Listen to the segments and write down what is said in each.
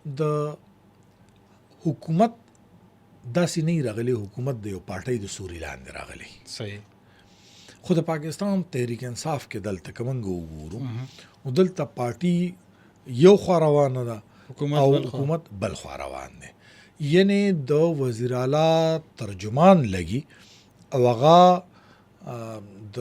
د حکومت داسې نه راغلی، حکومت د یو پارټۍ د سوري لاندې راغلی. صحیح. خو د پاکستان تحریک انصاف کې دلته که موږ وګورو نو دلته پارټي یو خوا روانه ده او حکومت بل خوا روان دی. یعنی د وزیر اعلی ترجمان لګي او هغه د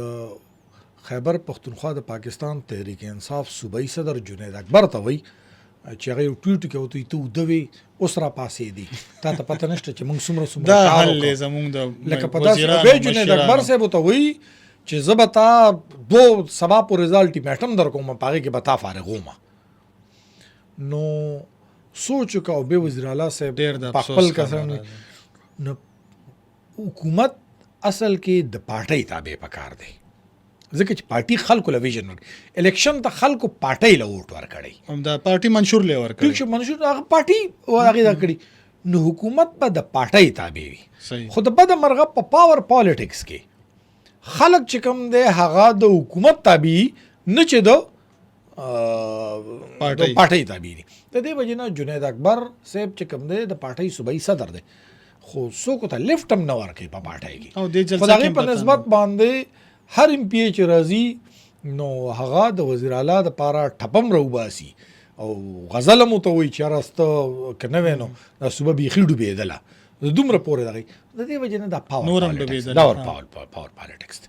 خیبر پختونخوا د پاکستان تحریک انصاف صوبایي صدر جنید اکبر ته وایي چې هغه یو ټویټ کې وته ته ودوي اوس را پاسې دي تا ته پته نشته چې موږ څومره دا حل زموږ د لکه په داسې جنید اکبر صاحب ته وایي چې زه به تا دو سبا پورې ځل الټیمیټم در کوم په هغې کې به تا فارغ وم. نو سوچ وکړه او به وزیر اعلی صاحب په خپل کسان نو حکومت اصل کې د پارټۍ تابع پکار دی، ځکه چې پارټي خلکو له ویژن ورکړي، الیکشن ته خلکو پارټۍ له ووټ ورکړي، هم دا پارټي منشور له ورکړي، ټیک شو منشور هغه پارټي هغې دا کړي. نو حکومت به د پارټۍ تابع وي. خو د بده مرغه په پاور پالیټکس کې خلک چې کوم دی هغه د حکومت تابع نه چې د پارټۍ تابع دي. د دې وجې نه جنید اکبر صاحب چې کوم دی د پارټۍ صوبایي صدر دی، خو څوک ته لیفټ هم نه ورکوي په پارټۍ کې. خو د هغې په نسبت باندې هر ایم پی ای چې راځي نو هغه د وزیر اعلی دپاره ټپم راوباسي او غزل هم ورته وایي چې یاره سته که نه وی نو دا صوبه بیخي ډوبېدله، د دومره پورې دغې. د دې وجې نه دا پاور پالیټکس دی.